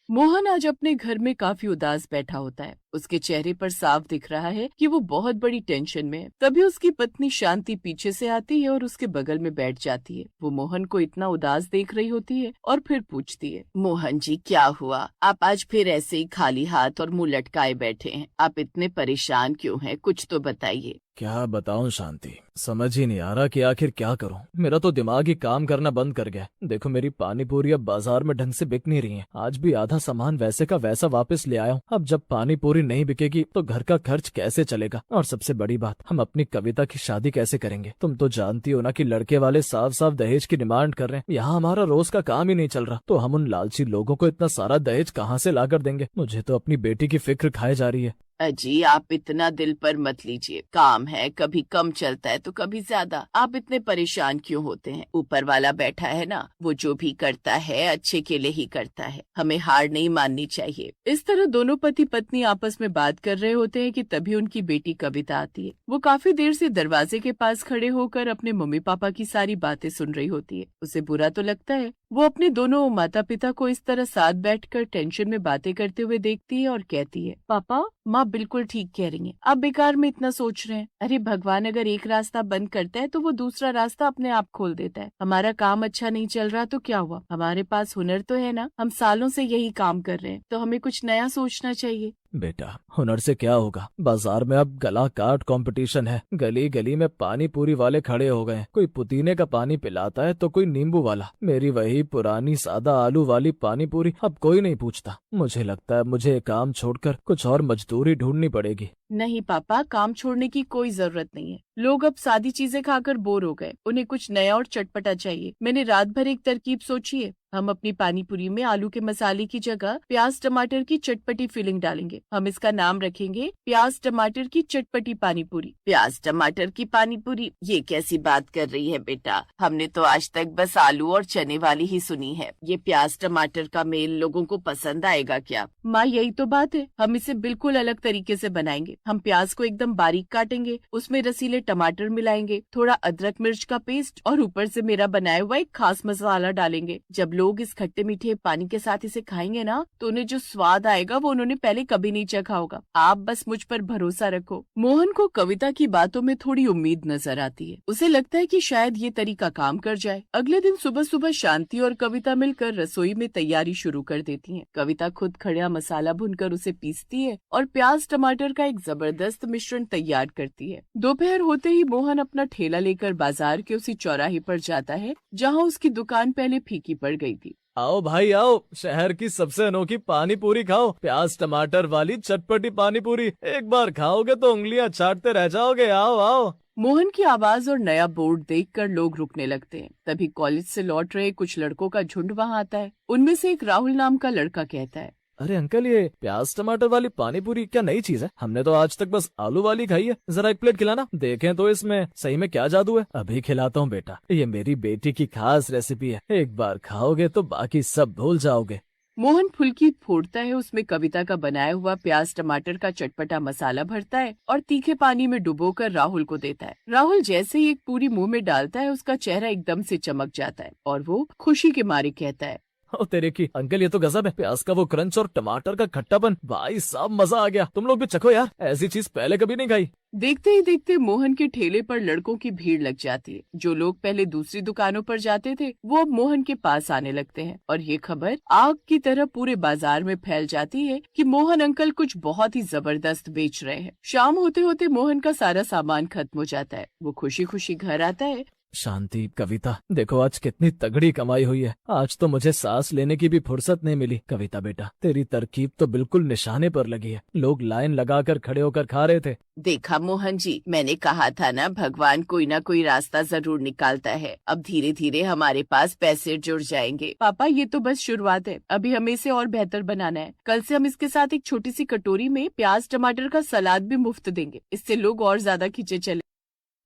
मोहन आज अपने घर में काफी उदास बैठा होता है। उसके चेहरे पर साफ दिख रहा है कि वो बहुत बड़ी टेंशन में है। तभी उसकी पत्नी शांति पीछे से आती है और उसके बगल में बैठ जाती है। वो मोहन को इतना उदास देख रही होती है और फिर पूछती है, मोहन जी क्या हुआ? आप आज फिर ऐसे ही खाली हाथ और मुंह लटकाए बैठे हैं। आप इतने परेशान क्यों हैं? कुछ तो बताइए। क्या बताऊं शांति, समझ ही नहीं आ रहा कि आखिर क्या करूं। मेरा तो दिमाग ही काम करना बंद कर गया। देखो मेरी पानी पूरी अब बाजार में ढंग से बिक नहीं रही है। आज भी आधा सामान वैसे का वैसा वापस ले आया हूं। अब जब पानी पूरी नहीं बिकेगी तो घर का खर्च कैसे चलेगा? और सबसे बड़ी बात, हम अपनी कविता की शादी कैसे करेंगे? तुम तो जानती हो ना कि लड़के वाले साफ साफ दहेज की डिमांड कर रहे हैं। यहाँ हमारा रोज का काम ही नहीं चल रहा, तो हम उन लालची लोगों को इतना सारा दहेज कहाँ से ला कर देंगे? मुझे तो अपनी बेटी की फिक्र खाए जा रही है। अजी आप इतना दिल पर मत लीजिए। काम है, कभी कम चलता है तो कभी ज्यादा। आप इतने परेशान क्यों होते हैं? ऊपर वाला बैठा है ना, वो जो भी करता है अच्छे के लिए ही करता है। हमें हार नहीं माननी चाहिए। इस तरह दोनों पति पत्नी आपस में बात कर रहे होते हैं कि तभी उनकी बेटी कविता आती है। वो काफी देर से दरवाजे के पास खड़े होकर अपने मम्मी पापा की सारी बातें सुन रही होती है। उसे बुरा तो लगता है। वो अपने दोनों माता पिता को इस तरह साथ बैठकर टेंशन में बातें करते हुए देखती है और कहती है, पापा माँ बिल्कुल ठीक कह रही हैं। आप बेकार में इतना सोच रहे हैं। अरे भगवान अगर एक रास्ता बंद करता है तो वो दूसरा रास्ता अपने आप खोल देता है। हमारा काम अच्छा नहीं चल रहा तो क्या हुआ? हमारे पास हुनर तो है ना। हम सालों से यही काम कर रहे हैं, तो हमें कुछ नया सोचना चाहिए। बेटा हुनर से क्या होगा? बाजार में अब गला काट कंपटीशन है। गली गली में पानी पूरी वाले खड़े हो गए। कोई पुदीने का पानी पिलाता है तो कोई नींबू वाला। मेरी वही पुरानी सादा आलू वाली पानी पूरी अब कोई नहीं पूछता। मुझे लगता है मुझे ये काम छोड़कर कुछ और मजदूरी ढूंढनी पड़ेगी। नहीं पापा, काम छोड़ने की कोई जरूरत नहीं है। लोग अब सादी चीजें खाकर बोर हो गए। उन्हें कुछ नया और चटपटा चाहिए। मैंने रात भर एक तरकीब सोची है। हम अपनी पानी पूरी में आलू के मसाले की जगह प्याज टमाटर की चटपटी फिलिंग डालेंगे। हम इसका नाम रखेंगे प्याज टमाटर की चटपटी पानी पूरी। प्याज टमाटर की पानी पूरी, ये कैसी बात कर रही है बेटा? हमने तो आज तक बस आलू और चने वाली ही सुनी है। ये प्याज टमाटर का मेल लोगों को पसंद आएगा क्या? माँ यही तो बात है। हम इसे बिल्कुल अलग तरीके से बनाएंगे। हम प्याज को एकदम बारीक काटेंगे, उसमें रसीले टमाटर मिलाएंगे, थोड़ा अदरक मिर्च का पेस्ट और ऊपर से मेरा बनाया हुआ एक खास मसाला डालेंगे। जब लोग इस खट्टे मीठे पानी के साथ इसे खाएंगे ना, तो उन्हें जो स्वाद आएगा वो उन्होंने पहले कभी नहीं चखा होगा। आप बस मुझ पर भरोसा रखो। मोहन को कविता की बातों में थोड़ी उम्मीद नजर आती है। उसे लगता है कि शायद ये तरीका काम कर जाए। अगले दिन सुबह सुबह शांति और कविता मिलकर रसोई में तैयारी शुरू कर देती हैं। कविता खुद खड़ा मसाला भूनकर उसे पीसती है और प्याज टमाटर का एक जबरदस्त मिश्रण तैयार करती है। दोपहर होते ही मोहन अपना ठेला लेकर बाजार के उसी चौराहे पर जाता है जहाँ उसकी दुकान पहले फीकी पड़ गई थी। आओ भाई आओ, शहर की सबसे अनोखी पानी पूरी खाओ। प्याज टमाटर वाली चटपटी पानी पूरी। एक बार खाओगे तो उंगलियां चाटते रह जाओगे। आओ आओ। मोहन की आवाज और नया बोर्ड देखकर लोग रुकने लगते हैं। तभी कॉलेज से लौट रहे कुछ लड़कों का झुंड वहाँ आता है। उनमें से एक राहुल नाम का लड़का कहता है, अरे अंकल, ये प्याज टमाटर वाली पानी पूरी क्या नई चीज है? हमने तो आज तक बस आलू वाली खाई है। जरा एक प्लेट खिलाना, देखें तो इसमें सही में क्या जादू है। अभी खिलाता हूँ बेटा, ये मेरी बेटी की खास रेसिपी है। एक बार खाओगे तो बाकी सब भूल जाओगे। मोहन फुल्की फोड़ता है, उसमें कविता का बनाया हुआ प्याज टमाटर का चटपटा मसाला भरता है और तीखे पानी में डुबोकर राहुल को देता है। राहुल जैसे ही एक पूरी मुंह में डालता है, उसका चेहरा एकदम से चमक जाता है और वो खुशी के मारे कहता है, ओ तेरे की अंकल, ये तो गजब है। प्याज का वो क्रंच और टमाटर का खट्टापन, भाई साहब मजा आ गया। तुम लोग भी चखो यार, ऐसी चीज पहले कभी नहीं खाई। देखते ही देखते मोहन के ठेले पर लड़कों की भीड़ लग जाती है। जो लोग पहले दूसरी दुकानों पर जाते थे वो अब मोहन के पास आने लगते हैं और ये खबर आग की तरह पूरे बाजार में फैल जाती है कि मोहन अंकल कुछ बहुत ही जबरदस्त बेच रहे हैं। शाम होते होते मोहन का सारा सामान खत्म हो जाता है। वो खुशी खुशी घर आता है। शांति, कविता, देखो आज कितनी तगड़ी कमाई हुई है। आज तो मुझे सांस लेने की भी फुर्सत नहीं मिली। कविता बेटा, तेरी तरकीब तो बिल्कुल निशाने पर लगी है। लोग लाइन लगाकर खड़े होकर खा रहे थे। देखा मोहन जी, मैंने कहा था ना, भगवान कोई ना कोई रास्ता जरूर निकालता है। अब धीरे धीरे हमारे पास पैसे जुड़ जाएंगे। पापा ये तो बस शुरुआत है, अभी हमें इसे और बेहतर बनाना है। कल से हम इसके साथ एक छोटी सी कटोरी में प्याज टमाटर का सलाद भी मुफ्त देंगे। इससे लोग और ज्यादा खींचे चले।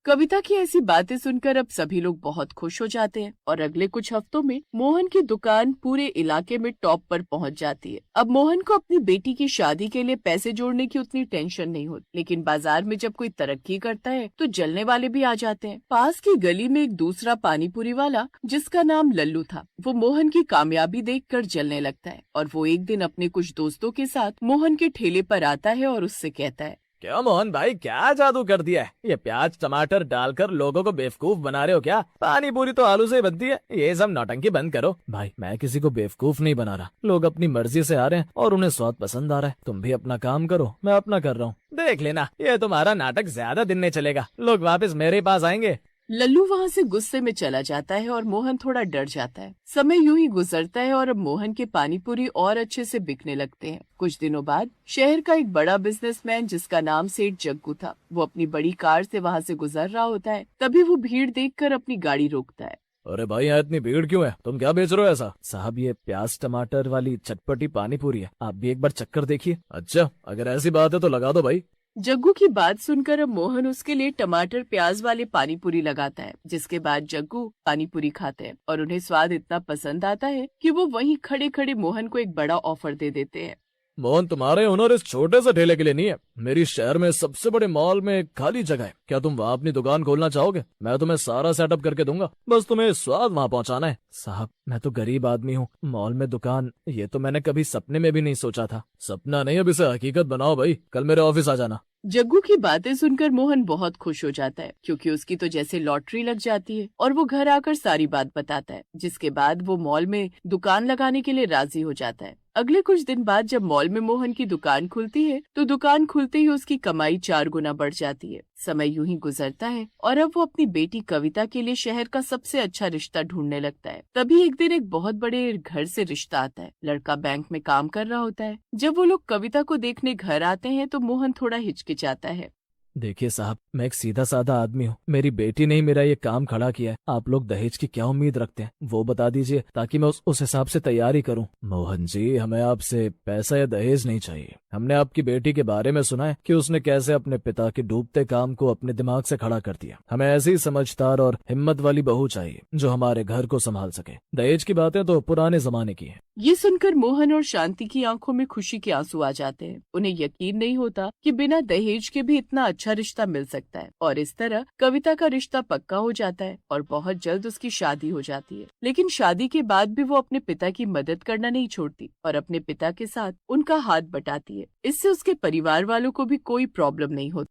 कविता की ऐसी बातें सुनकर अब सभी लोग बहुत खुश हो जाते हैं और अगले कुछ हफ्तों में मोहन की दुकान पूरे इलाके में टॉप पर पहुंच जाती है। अब मोहन को अपनी बेटी की शादी के लिए पैसे जोड़ने की उतनी टेंशन नहीं होती, लेकिन बाजार में जब कोई तरक्की करता है तो जलने वाले भी आ जाते हैं। पास की गली में एक दूसरा पानीपुरी वाला, जिसका नाम लल्लू था, वो मोहन की कामयाबी देखकर जलने लगता है और वो एक दिन अपने कुछ दोस्तों के साथ मोहन के ठेले पर आता है और उससे कहता है, क्या मोहन भाई, क्या जादू कर दिया है? ये प्याज टमाटर डालकर लोगों को बेवकूफ बना रहे हो क्या? पानी पूरी तो आलू से ही बनती है। ये सब नौटंकी बंद करो। भाई मैं किसी को बेवकूफ नहीं बना रहा, लोग अपनी मर्जी से आ रहे हैं और उन्हें स्वाद पसंद आ रहा है। तुम भी अपना काम करो, मैं अपना कर रहा हूँ। देख लेना, ये तुम्हारा नाटक ज्यादा दिन नहीं चलेगा, लोग वापस मेरे पास आएंगे। लल्लू वहाँ से गुस्से में चला जाता है और मोहन थोड़ा डर जाता है। समय यूं ही गुजरता है और अब मोहन के पानीपुरी और अच्छे से बिकने लगते हैं। कुछ दिनों बाद शहर का एक बड़ा बिजनेसमैन, जिसका नाम सेठ जग्गू था, वो अपनी बड़ी कार से वहाँ से गुजर रहा होता है। तभी वो भीड़ देखकर अपनी गाड़ी रोकता है। अरे भाई, यहाँ इतनी भीड़ क्यों है? तुम क्या बेच रहे हो ऐसा? साहब ये प्याज टमाटर वाली चटपटी पानी पूरी है, आप भी एक बार चक्कर देखिए। अच्छा, अगर ऐसी बात है तो लगा दो भाई। जग्गू की बात सुनकर अब मोहन उसके लिए टमाटर प्याज वाले पानीपुरी लगाता है, जिसके बाद जग्गू पानीपुरी खाते हैं और उन्हें स्वाद इतना पसंद आता है कि वो वहीं खड़े खड़े मोहन को एक बड़ा ऑफर दे देते हैं। मोहन, तुम्हारे हुनर इस छोटे से ठेले के लिए नहीं है। मेरी शहर में सबसे बड़े मॉल में एक खाली जगह है, क्या तुम वहाँ अपनी दुकान खोलना चाहोगे? मैं तुम्हें सारा सेटअप करके दूंगा, बस तुम्हें स्वाद वहाँ पहुँचाना है। साहब मैं तो गरीब आदमी हूँ, मॉल में दुकान ये तो मैंने कभी सपने में भी नहीं सोचा था। सपना नहीं, अब इसे हकीकत बनाओ भाई, कल मेरे ऑफिस आ जाना। जग्गू की बातें सुनकर मोहन बहुत खुश हो जाता है, क्योंकि उसकी तो जैसे लॉटरी लग जाती है और वो घर आकर सारी बात बताता है, जिसके बाद वो मॉल में दुकान लगाने के लिए राजी हो जाता है। अगले कुछ दिन बाद जब मॉल में मोहन की दुकान खुलती है तो दुकान खुलते ही उसकी कमाई 4 गुना बढ़ जाती है। समय यूं ही गुजरता है और अब वो अपनी बेटी कविता के लिए शहर का सबसे अच्छा रिश्ता ढूंढने लगता है। तभी एक दिन एक बहुत बड़े घर से रिश्ता आता है। लड़का बैंक में काम कर रहा होता है। जब वो लोग कविता को देखने घर आते हैं तो मोहन थोड़ा हिचकिचाता है। देखिए साहब, मैं एक सीधा साधा आदमी हूँ, मेरी बेटी ने ही मेरा ये काम खड़ा किया है। आप लोग दहेज की क्या उम्मीद रखते हैं वो बता दीजिए, ताकि मैं उस हिसाब से तैयारी करूँ। मोहन जी, हमें आपसे पैसा या दहेज नहीं चाहिए। हमने आपकी बेटी के बारे में सुना है कि उसने कैसे अपने पिता के डूबते काम को अपने दिमाग से खड़ा कर दिया। हमें ऐसी समझदार और हिम्मत वाली बहू चाहिए जो हमारे घर को संभाल सके। दहेज की बातें तो पुराने जमाने की है। ये सुनकर मोहन और शांति की आंखों में खुशी के आंसू आ जाते हैं। उन्हें यकीन नहीं होता कि बिना दहेज के भी इतना अच्छा रिश्ता मिल सकता है और इस तरह कविता का रिश्ता पक्का हो जाता है और बहुत जल्द उसकी शादी हो जाती है। लेकिन शादी के बाद भी वो अपने पिता की मदद करना नहीं छोड़ती और अपने पिता के साथ उनका हाथ बटाती है। इससे उसके परिवार वालों को भी कोई प्रॉब्लम नहीं होती।